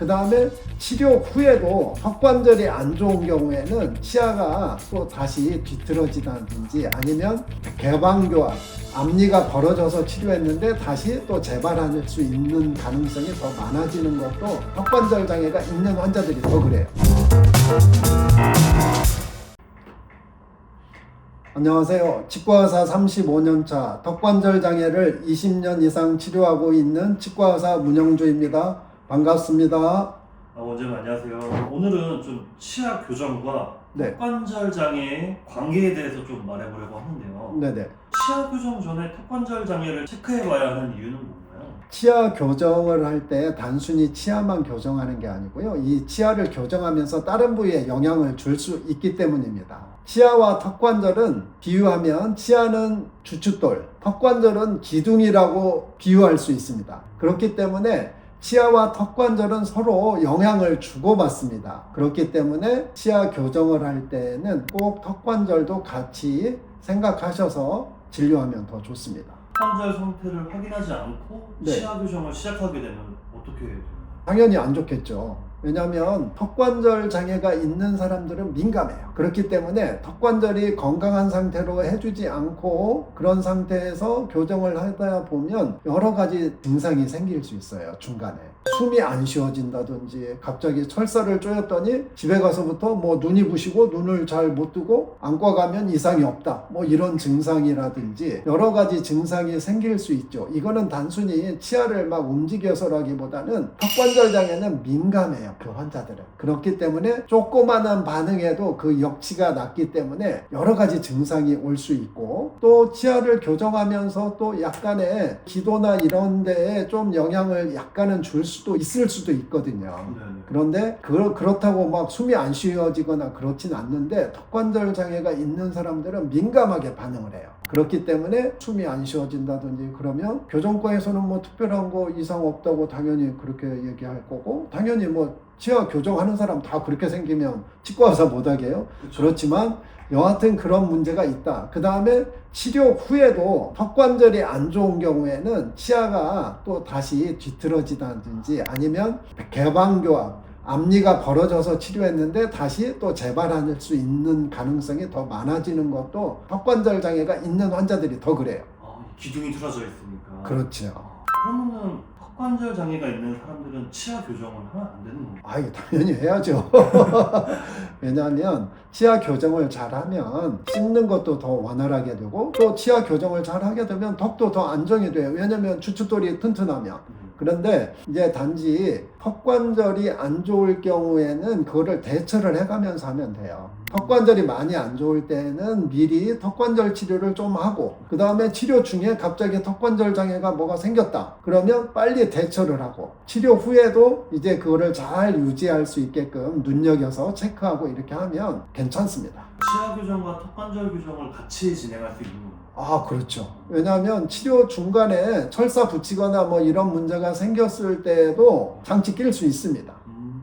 그 다음에 치료 후에도 턱관절이 안 좋은 경우에는 치아가 또 다시 뒤틀어지다든지 아니면 개방교합, 앞니가 벌어져서 치료했는데 다시 또 재발할 수 있는 가능성이 더 많아지는 것도 턱관절 장애가 있는 환자들이 더 그래요. 안녕하세요. 치과의사 35년차 턱관절 장애를 20년 이상 치료하고 있는 치과의사 문영주입니다. 반갑습니다. 원장님 안녕하세요. 오늘은 좀 치아 교정과 네. 턱관절 장애의 관계에 대해서 좀 말해보려고 하는데요. 네네. 치아 교정 전에 턱관절 장애를 체크해봐야 하는 이유는 뭔가요? 치아 교정을 할 때 단순히 치아만 교정하는 게 아니고요. 이 치아를 교정하면서 다른 부위에 영향을 줄 수 있기 때문입니다. 치아와 턱관절은 비유하면 치아는 주춧돌, 턱관절은 기둥이라고 비유할 수 있습니다. 그렇기 때문에 치아와 턱관절은 서로 영향을 주고받습니다. 그렇기 때문에 치아 교정을 할 때는 꼭 턱관절도 같이 생각하셔서 진료하면 더 좋습니다. 턱관절 상태를 확인하지 않고 네. 치아 교정을 시작하게 되면 어떻게 되나요? 당연히 안 좋겠죠. 왜냐하면 턱관절 장애가 있는 사람들은 민감해요. 그렇기 때문에 턱관절이 건강한 상태로 해주지 않고 그런 상태에서 교정을 하다 보면 여러 가지 증상이 생길 수 있어요. 중간에 숨이 안 쉬어진다든지 갑자기 철사를 쪼였더니 집에 가서부터 뭐 눈이 부시고 눈을 잘 못 뜨고 안과 가면 이상이 없다, 뭐 이런 증상이라든지 여러 가지 증상이 생길 수 있죠. 이거는 단순히 치아를 막 움직여서라기보다는 턱관절 장애는 민감해요. 그 환자들은. 그렇기 때문에 조그마한 반응에도 그 역치가 낮기 때문에 여러 가지 증상이 올 수 있고, 또 치아를 교정하면서 또 약간의 기도나 이런 데에 좀 영향을 약간은 줄 수도 있을 수도 있거든요. 네네. 그런데 그렇다고 막 숨이 안 쉬어지거나 그렇진 않는데 턱관절 장애가 있는 사람들은 민감하게 반응을 해요. 그렇기 때문에 숨이 안 쉬어진다든지 그러면 교정과에서는 뭐 특별한 거 이상 없다고 당연히 그렇게 얘기할 거고, 당연히 뭐 치아 교정하는 사람 다 그렇게 생기면 치과 의사 못하게요. 그렇지만 여하튼 그런 문제가 있다. 그 다음에 치료 후에도 턱관절이 안 좋은 경우에는 치아가 또 다시 뒤틀어지다든지 아니면 개방교합, 앞니가 벌어져서 치료했는데 다시 또 재발할 수 있는 가능성이 더 많아지는 것도 턱관절 장애가 있는 환자들이 더 그래요. 기둥이 틀어져 있으니까. 그렇죠. 그러면은 턱관절 장애가 있는 사람들은 치아 교정을 하면 안 되는 건가요? 아유, 당연히 해야죠. 왜냐하면 치아 교정을 잘하면 씹는 것도 더 원활하게 되고, 또 치아 교정을 잘하게 되면 턱도 더 안정이 돼요. 왜냐하면 주춧돌이 튼튼하면. 그런데 이제 단지 턱관절이 안 좋을 경우에는 그거를 대처를 해가면서 하면 돼요. 턱관절이 많이 안 좋을 때는 미리 턱관절 치료를 좀 하고, 그 다음에 치료 중에 갑자기 턱관절 장애가 뭐가 생겼다 그러면 빨리 대처를 하고, 치료 후에도 이제 그거를 잘 유지할 수 있게끔 눈여겨서 체크하고 이렇게 하면 괜찮습니다. 치아 교정과 턱관절 교정을 같이 진행할 수 있는 건가요? 그렇죠. 왜냐하면 치료 중간에 철사 붙이거나 뭐 이런 문제가 생겼을 때에도 장치 낄 수 있습니다.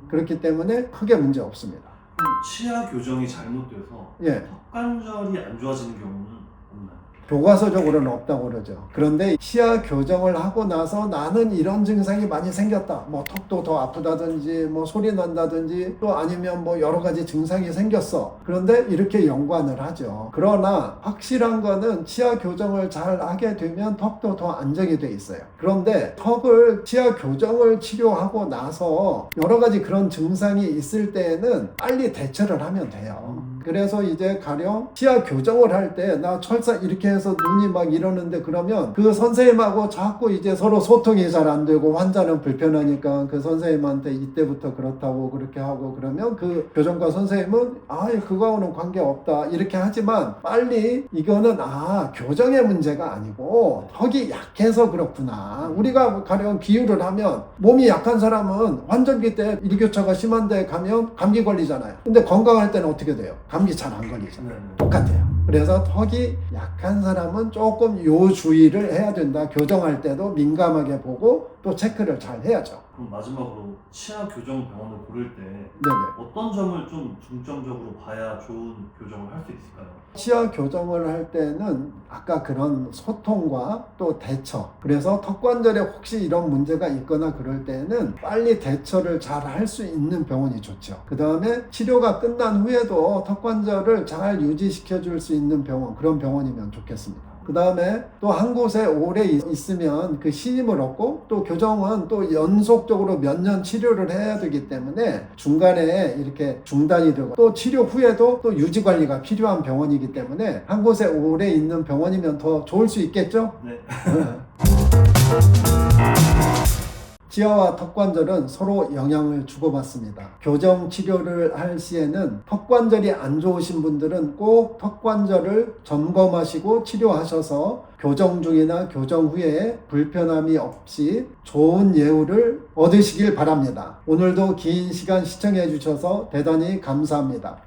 그렇기 때문에 크게 문제 없습니다. 그럼 치아 교정이 잘못돼서 예. 턱관절이 안 좋아지는 경우는 없나요? 교과서적으로는 없다고 그러죠. 그런데 치아 교정을 하고 나서 나는 이런 증상이 많이 생겼다. 뭐 턱도 더 아프다든지 뭐 소리 난다든지 또 아니면 뭐 여러 가지 증상이 생겼어. 그런데 이렇게 연관을 하죠. 그러나 확실한 거는 치아 교정을 잘 하게 되면 턱도 더 안정이 돼 있어요. 그런데 턱을 치아 교정을 치료하고 나서 여러 가지 그런 증상이 있을 때에는 빨리 대처를 하면 돼요. 그래서 이제 가령 치아 교정을 할 때 나 철사 이렇게 해서 눈이 막 이러는데 그러면 그 선생님하고 자꾸 이제 서로 소통이 잘 안 되고 환자는 불편하니까 그 선생님한테 이때부터 그렇다고 그렇게 하고 그러면 그 교정과 선생님은 그거하고는 관계없다 이렇게 하지만 빨리 이거는 교정의 문제가 아니고 턱이 약해서 그렇구나. 우리가 가령 비유를 하면 몸이 약한 사람은 환절기 때 일교차가 심한데 가면 감기 걸리잖아요. 근데 건강할 때는 어떻게 돼요? 감기 잘 안 걸리잖아요. 똑같아요. 그래서 턱이 약한 사람은 조금 요 주의를 해야 된다. 교정할 때도 민감하게 보고 또 체크를 잘 해야죠. 그럼 마지막으로 치아 교정 병원을 고를 때 네네. 어떤 점을 좀 중점적으로 봐야 좋은 교정을 할 수 있을까요? 치아 교정을 할 때는 아까 그런 소통과 또 대처, 그래서 턱관절에 혹시 이런 문제가 있거나 그럴 때는 빨리 대처를 잘 할 수 있는 병원이 좋죠. 그 다음에 치료가 끝난 후에도 턱관절을 잘 유지시켜 줄 수 있는 병원, 그런 병원이면 좋겠습니다. 그 다음에 또 한 곳에 오래 있으면 그 신임을 얻고, 또 교정은 또 연속적으로 몇 년 치료를 해야 되기 때문에 중간에 이렇게 중단이 되고, 또 치료 후에도 또 유지 관리가 필요한 병원이기 때문에 한 곳에 오래 있는 병원이면 더 좋을 수 있겠죠? 네. 치아와 턱관절은 서로 영향을 주고받습니다. 교정 치료를 할 시에는 턱관절이 안 좋으신 분들은 꼭 턱관절을 점검하시고 치료하셔서 교정 중이나 교정 후에 불편함이 없이 좋은 예후를 얻으시길 바랍니다. 오늘도 긴 시간 시청해 주셔서 대단히 감사합니다.